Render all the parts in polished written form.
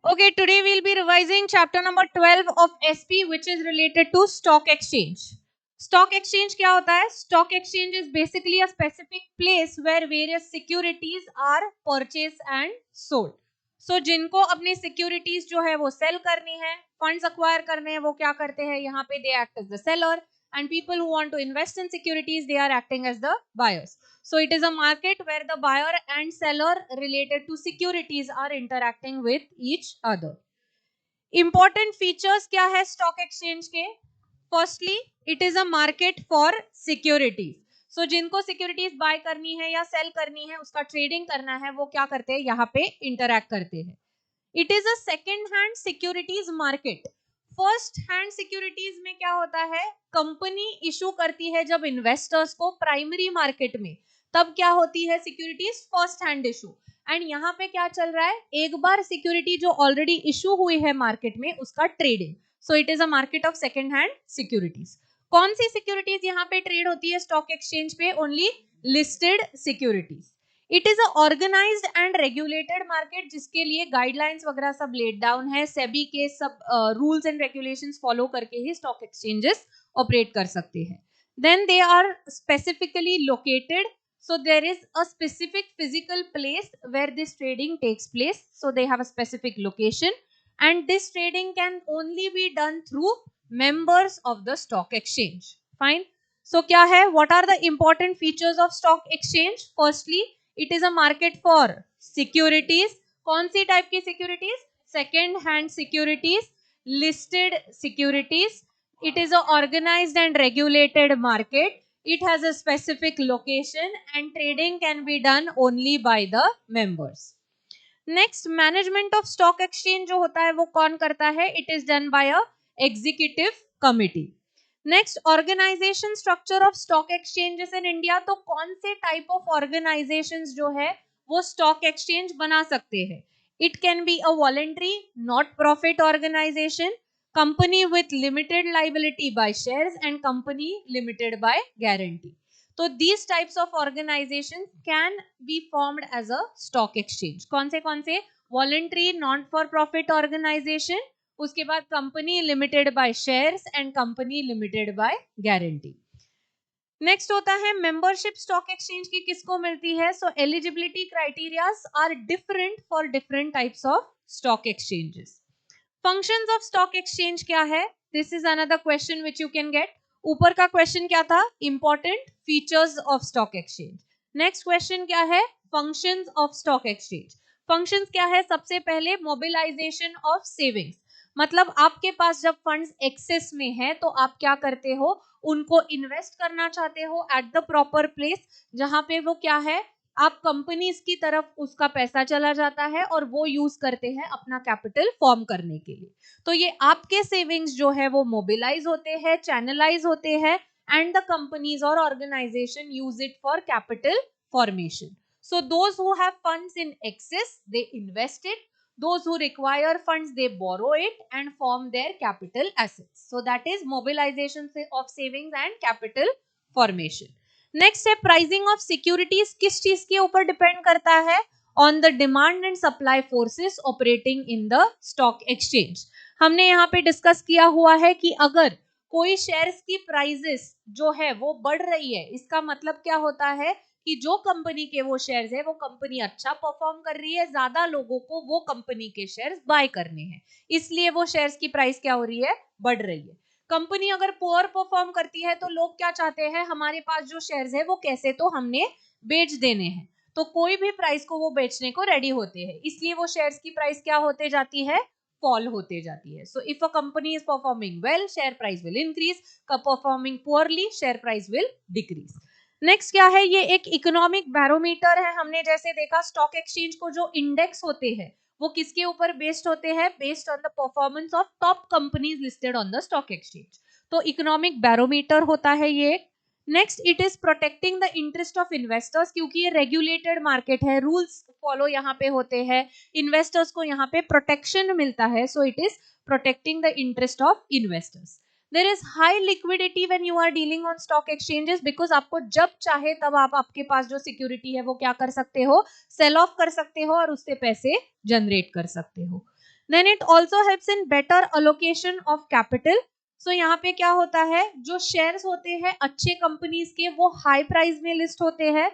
Okay, today we'll be revising chapter number 12 of SP, which is related to stock exchange. Stock exchange क्या होता है? Stock exchange is basically a specific place where various securities are purchased and sold. So जिनको अपनी securities जो है वो sell करनी है, funds acquire करने हैं, वो क्या करते हैं? यहाँ पे they act as the seller, and people who want to invest in securities, they are acting as the buyers. So it is a market where the buyer and seller related to securities are interacting with each other. Important features क्या है stock exchange के? Firstly, it is a market for securities. So जिनको securities buy करनी है या sell करनी है, उसका trading करना है, वो क्या करते हैं? यहाँ पे interact करते हैं. It is a second hand securities market. First hand securities में क्या होता है? कंपनी इशू करती है जब इन्वेस्टर्स को प्राइमरी मार्केट में, तब क्या होती है? Securities first hand issue. And यहाँ पे क्या चल रहा है? एक बार सिक्योरिटी जो ऑलरेडी इशू हुई है मार्केट में, उसका trading. So it is a market of second hand securities. कौन सी सिक्योरिटीज यहाँ पे ट्रेड होती है स्टॉक एक्सचेंज पे? Only listed securities. It is a organised and regulated market, जिसके लिए गाइडलाइंस वगैरह सब लेट डाउन है. सेबी के सब रूल्स एंड रेगुलेशंस फॉलो करके ही स्टॉक एक्सचेंजेस ऑपरेट कर सकते हैं. Then they are specifically located, so there is a specific physical place where this trading takes place, so they have a specific location, and this trading can only be done through members of the stock exchange. Fine. So kya hai? What are the important features of stock exchange? Firstly, it is a market for securities. कौन सी type की securities? Second hand securities, listed securities. It is a organized and regulated market. It has a specific location and trading can be done only by the members. Next, management of stock exchange जो होता है वो कौन करता है? It is done by a executive committee. Next, organisation structure of stock exchanges in India. तो कौन से टाइप ऑफ ऑर्गेनाइजेशंस जो है वो स्टॉक एक्सचेंज बना सकते हैं? It can be a voluntary not profit organisation, company with limited liability by shares and company limited by guarantee. तो these types of organizations can be formed as a stock exchange. कौन से? Voluntary not for profit organisation, उसके बाद company limited by shares and company limited by guarantee. Next होता है membership. Stock exchange की किसको मिलती है? So eligibility criterias are different for different types of stock exchanges. Functions of stock exchange क्या है? This is another question which you can get. ऊपर का क्वेश्चन क्या था? Important features of stock exchange. Next question क्या है? Functions of stock exchange. Functions क्या है? सबसे पहले मोबिलाइजेशन ऑफ सेविंग्स. मतलब आपके पास जब फंड्स एक्सेस में है तो आप क्या करते हो? उनको इन्वेस्ट करना चाहते हो एट द प्रॉपर प्लेस, जहां पे वो क्या है, आप कंपनीज की तरफ उसका पैसा चला जाता है और वो यूज करते हैं अपना कैपिटल फॉर्म करने के लिए. तो ये आपके सेविंग्स जो है वो मोबिलाइज होते हैं, चैनलाइज होते हैं, एंड द कंपनीज और organisation use it for capital formation. So those who have funds in excess, they invest it. Those who require funds, they borrow it and form their capital assets. So that is mobilization of savings and capital formation. Next है pricing of securities. किस चीज के ऊपर depend करता है? On the demand and supply forces operating in the stock exchange. हमने यहाँ पे डिस्कस किया हुआ है कि अगर कोई शेयर्स की प्राइसेस जो है वो बढ़ रही है, इसका मतलब क्या होता है कि जो कंपनी के वो शेयर्स है वो कंपनी अच्छा परफॉर्म कर रही है, ज्यादा लोगों को वो कंपनी के शेयर्स बाय करने हैं, इसलिए वो शेयर्स की प्राइस क्या हो रही है? बढ़ रही है. कंपनी अगर पुअर परफॉर्म करती है तो लोग क्या चाहते हैं? हमारे पास जो शेयर्स है वो कैसे तो हमने बेच देने हैं, तो कोई भी प्राइस को वो बेचने को रेडी होते हैं, इसलिए वो शेयर्स की प्राइस क्या होते जाती है? फॉल होते जाती है. So if a company is performing well, share price will increase. Performing poorly, share price will decrease. Next क्या है? ये एक इकोनॉमिक बैरोमीटर है. हमने जैसे देखा स्टॉक एक्सचेंज को जो इंडेक्स होते हैं वो किसके ऊपर बेस्ड होते हैं? Based on the performance of top companies listed on the stock exchange. तो इकोनॉमिक बैरोमीटर होता है ये. Next, it is protecting the interest of investors, क्योंकि ये रेगुलेटेड मार्केट है, रूल्स फॉलो यहाँ पे होते हैं, इन्वेस्टर्स को यहाँ पे प्रोटेक्शन मिलता है. So it is protecting the interest of investors. There is high liquidity when you are dealing on stock exchanges, because आपको जब चाहे तब आप आपके पास जो सिक्योरिटी है वो क्या कर सकते हो, सेल ऑफ कर सकते हो और उससे पैसे जनरेट कर सकते हो. Then it also helps in better allocation of capital. So यहाँ पे क्या होता है, जो शेयर्स होते हैं अच्छे कंपनीज के वो हाई प्राइस में लिस्ट होते हैं.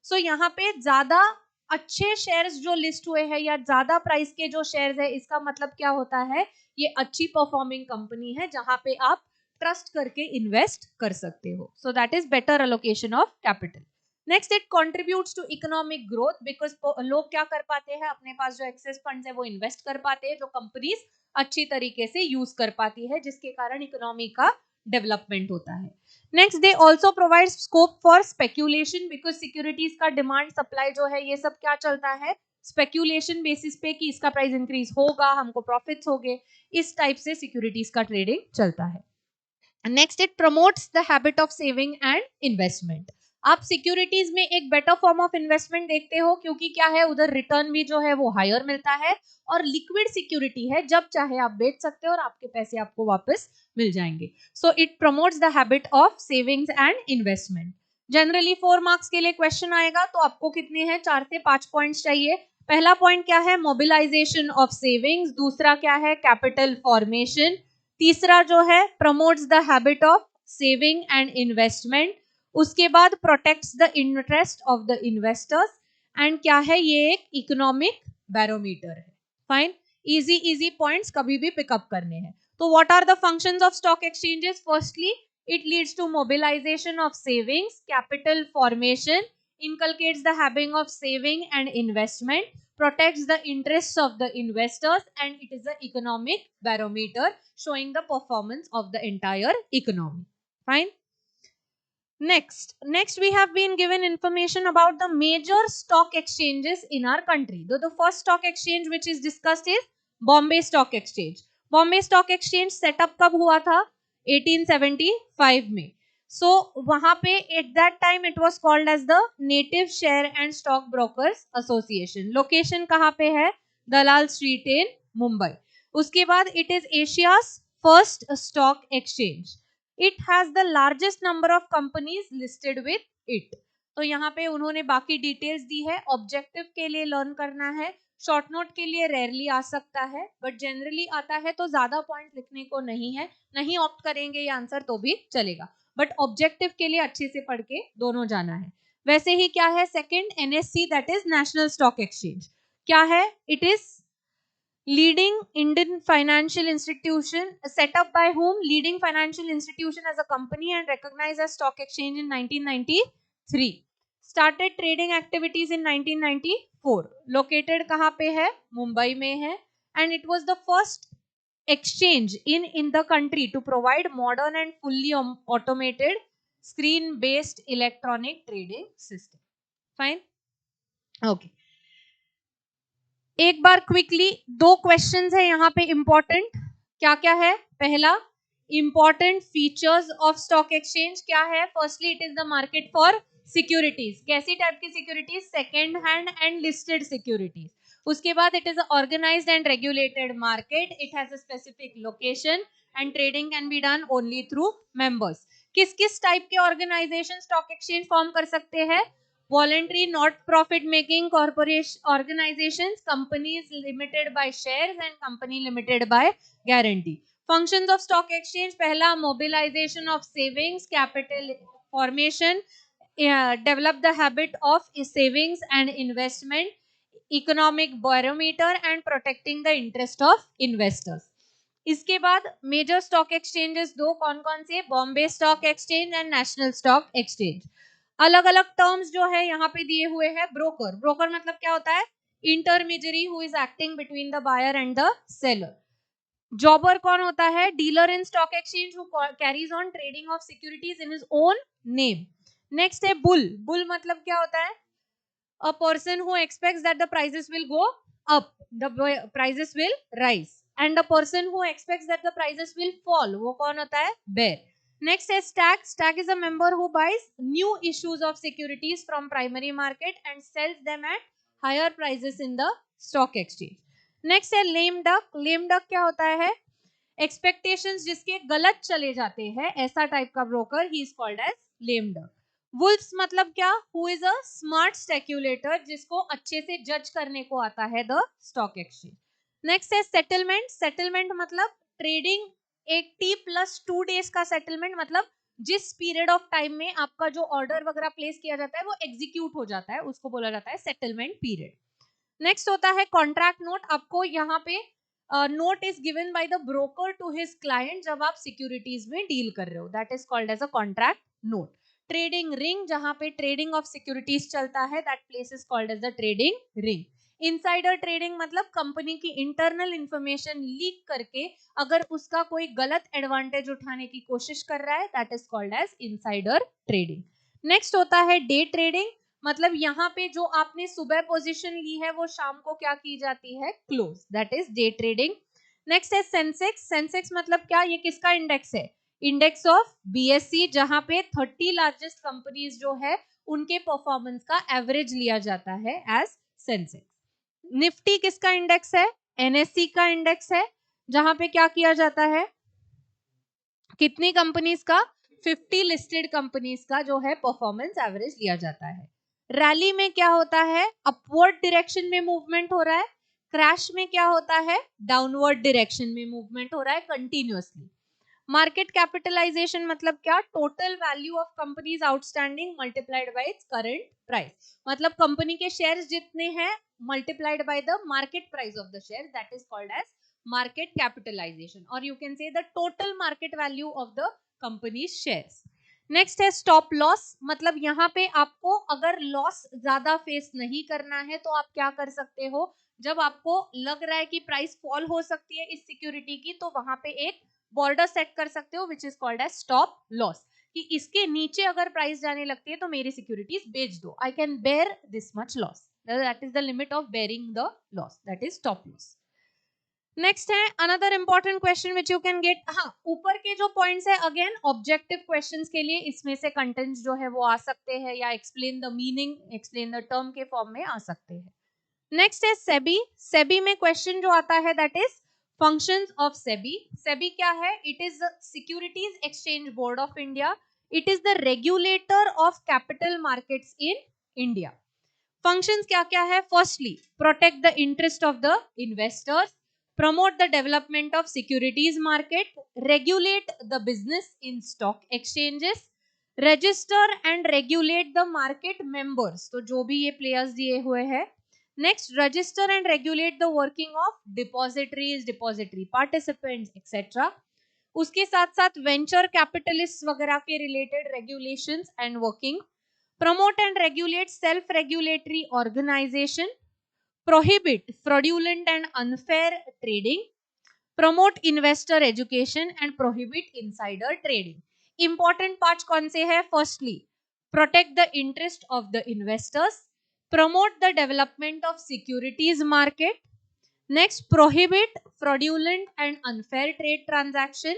सो यहाँ पे ज्यादा अच्छे शेयर्स जो लिस्ट हुए हैं या ज्यादा प्राइस के जो शेयर्स है, इसका मतलब क्या होता है, ये अच्छी परफॉर्मिंग कंपनी है जहां पे आप ट्रस्ट करके इन्वेस्ट कर सकते हो. So that is better allocation of capital. Next, it contributes to economic growth, because लोग क्या कर पाते हैं, अपने पास जो एक्सेस फंड्स है वो इन्वेस्ट कर पाते हैं, जो कंपनीज अच्छी तरीके से यूज कर पाती है, जिसके कारण इकोनॉमी का डेवलपमेंट होता है. Next, they also provide scope for speculation, because securities का डिमांड सप्लाई जो है ये सब क्या चलता है, स्पेक्यूलेशन बेसिस पे कि इसका प्राइस इंक्रीज होगा, हमको प्रॉफिट्स होंगे, इस टाइप से सिक्योरिटीज का ट्रेडिंग चलता है. Next, it promotes the habit of saving and investment. आप सिक्योरिटीज में एक बेटर फॉर्म ऑफ इन्वेस्टमेंट देखते हो, क्योंकि क्या है, उधर रिटर्न भी जो है वो हायर मिलता है और लिक्विड सिक्योरिटी है, जब चाहे आप बेच सकते हो और आपके पैसे आपको वापस मिल जाएंगे. So it promotes the habit of savings and investment. Generally 4 marks के लिए क्वेश्चन आएगा, तो आपको कितने हैं, 4 से 5 पॉइंट्स चाहिए. पहला पॉइंट क्या है, मोबिलाइजेशन ऑफ सेविंग्स. दूसरा क्या है, कैपिटल फॉर्मेशन. तीसरा जो है, promotes the habit of saving and investment. उसके बाद protects the interest of the investors. And क्या है, ये एक इकोनॉमिक बैरोमीटर है. फाइन, इजी इजी पॉइंट्स कभी भी पिकअप करने हैं. तो what are the functions of stock exchanges? Firstly, it leads to mobilization of savings, capital formation, inculcates the habit of saving and investment, protects the interests of the investors, and it is an economic barometer showing the performance of the entire economy. Fine. Next we have been given information about the major stock exchanges in our country. The first stock exchange which is discussed is Bombay Stock Exchange. Bombay Stock Exchange setup कब हुआ था? 1875 में. So वहां पे at that time it was called as the Native Share and Stock Brokers Association. Location कहाँ पे है? दलाल street in Mumbai. उसके बाद it is Asia's first stock exchange. It has the largest number of companies listed with it. तो यहाँ पे उन्होंने बाकी डिटेल्स दी है. ऑब्जेक्टिव के लिए लर्न करना है, शॉर्ट नोट के लिए रेयरली आ सकता है, बट जनरली आता है, तो ज्यादा पॉइंट लिखने को नहीं है. नहीं ऑप्ट करेंगे ये आंसर तो भी चलेगा, बट ऑब्जेक्टिव के लिए अच्छे से पढ़ के दोनों जाना है. वैसे ही क्या है, second NSC, that is national stock exchange. क्या है, it is leading Indian financial institution, set up by whom? Leading financial institution as a company and recognized as stock exchange in 1993. Started trading activities in 1994. Located कहाँ पे है? मुंबई में है. And it was the first exchange in the country to provide modern and fully automated screen-based electronic trading system. Fine? Okay. एक बार quickly 2 questions है यहाँ पे important. क्या क्या है? पहला, important features of stock exchange क्या है? Firstly, it is the market for securities. कैसी टाइप की securities? Second hand and listed securities. उसके बाद, it is organised and regulated market. It has a specific location and trading can be done only through members. किस किस type के organisation stock exchange form कर सकते हैं? Voluntary not profit making corporation organizations, companies limited by shares and company limited by guarantee. Functions of stock exchange, पहला, mobilization of savings, capital formation, develop the habit of savings and investment, economic barometer and protecting the interest of investors. इसके बाद major stock exchanges दो कौन कौन से? Bombay stock exchange and national stock exchange. अलग अलग terms जो है यहाँ पे दिए हुए हैं. ब्रोकर, ब्रोकर मतलब क्या होता है? Intermediary who is acting between the buyer and the seller. Jobber कौन होता है? Dealer in stock exchange who carries on trading of securities in his own name. Next है बुल. बुल मतलब क्या होता है? A person who expects that the prices will go up, the prices will rise. And the person who expects that the prices will fall, वो कौन होता है? Bear. Next is Stag. Stag is a member who buys new issues of securities from primary market and sells them at higher prices in the stock exchange. Next है lame duck. Lame duck क्या होता है? Expectations जिसके गलत चले जाते हैं, ऐसा टाइप का ब्रोकर ही is called as lame duck. Wolves मतलब क्या? Who is a smart speculator, जिसको अच्छे से जज करने को आता है द स्टॉक एक्सचेंज। नेक्स्ट है सेटलमेंट। सेटलमेंट मतलब ट्रेडिंग 80 + 2 डेज का सेटलमेंट, मतलब जिस पीरियड ऑफ टाइम में आपका जो ऑर्डर वगैरह प्लेस किया जाता है वो एग्जीक्यूट हो जाता है, उसको बोला जाता है सेटलमेंट पीरियड। नेक्स्ट होता है कॉन्ट्रैक्ट नोट। आपको यहाँ पे note is given by the broker to his client जब आप सिक्योरिटीज में डील कर रहे हो, that is called as a contract note. Trading ring, जहां पे ट्रेडिंग ऑफ सिक्योरिटीज चलता है, that place is called as the trading ring. Insider trading मतलब कंपनी की इंटरनल इंफॉर्मेशन लीक करके अगर उसका कोई गलत एडवांटेज उठाने की कोशिश कर रहा है, that is called as insider trading. Next होता है डे ट्रेडिंग, मतलब यहाँ पे जो आपने सुबह पोजीशन ली है वो शाम को क्या की जाती है? Close, that is day trading. Next है सेंसेक्स। सेंसेक्स मतलब क्या? ये किसका इंडेक्स है? इंडेक्स ऑफ बीएससी, जहां पे 30 लार्जेस्ट कंपनीज जो है उनके परफॉर्मेंस का एवरेज लिया जाता है एज सेंसेक्स। निफ्टी किसका इंडेक्स है? एनएससी का इंडेक्स है, जहां पे क्या किया जाता है? कितनी कंपनीज का? 50 लिस्टेड कंपनीज का जो है परफॉर्मेंस एवरेज लिया जाता है। रैली में क्या होता है? अपवर्ड डायरेक्शन में मूवमेंट हो रहा है। क्रैश में क्या होता है? डाउनवर्ड डायरेक्शन में मूवमेंट हो रहा है कंटिन्यूअसली। मार्केट कैपिटलाइजेशन मतलब क्या? Total value of companies outstanding multiplied by its current price, मतलब कंपनी के शेयर्स जितने हैं multiplied by the market price of the share, that is called as market capitalization, or you can say the total market value of the company's shares. Next है stop loss, मतलब यहाँ पे आपको अगर loss ज्यादा face नहीं करना है तो आप क्या कर सकते हो? जब आपको लग रहा है कि प्राइस फॉल हो सकती है इस सिक्योरिटी की, तो वहां पे एक बॉर्डर सेट कर सकते हो which is called as stop loss, कि इसके नीचे अगर प्राइस जाने लगती है तो मेरी सिक्योरिटीज बेच दो, I can bear this much loss, that is the limit of bearing the loss, that is stop loss. Next है another important question which you can get. हाँ, ऊपर के जो पॉइंट्स है अगेन ऑब्जेक्टिव क्वेश्चंस के लिए इसमें से कंटेंट्स जो है वो आ सकते हैं, या explain the meaning, explain the term के फॉर्म में आ सकते हैं। नेक्स्ट है सेबी। सेबी में क्वेश्चन जो आता है that is functions of SEBI. SEBI क्या है? It is securities exchange board of India, it is the regulator of capital markets in India. Functions क्या क्या है? Firstly protect the interest of the investors, promote the development of securities market, regulate the business in stock exchanges, register and regulate the market members, तो जो भी ये players दिए हुए हैं। next register and regulate the working of depositories, depository participants etc. उसके साथ साथ venture capitalists वगैरह के related regulations and working, promote and regulate self regulatory organization, prohibit fraudulent and unfair trading, promote investor education and prohibit insider trading. Important parts कौन से हैं? Firstly, protect the interest of the investors, promote the development of securities market, next prohibit fraudulent and unfair trade transaction,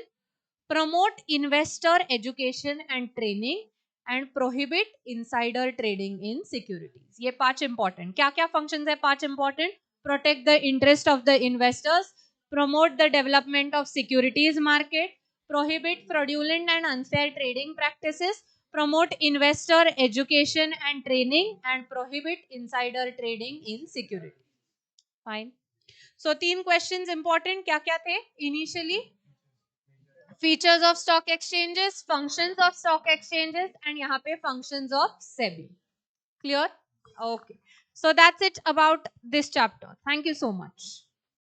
promote investor education and training and prohibit insider trading in securities. ये 5 important, क्या क्या functions है? 5 important: protect the interest of the investors, promote the development of securities market, prohibit fraudulent and unfair trading practices, promote investor education and training, and prohibit insider trading in security. Fine. So 3 questions important क्या क्या थे initially? Features of stock exchanges, functions of stock exchanges, and यहाँ पे functions of SEBI. Clear? Okay. So that's it about this chapter. Thank you so much.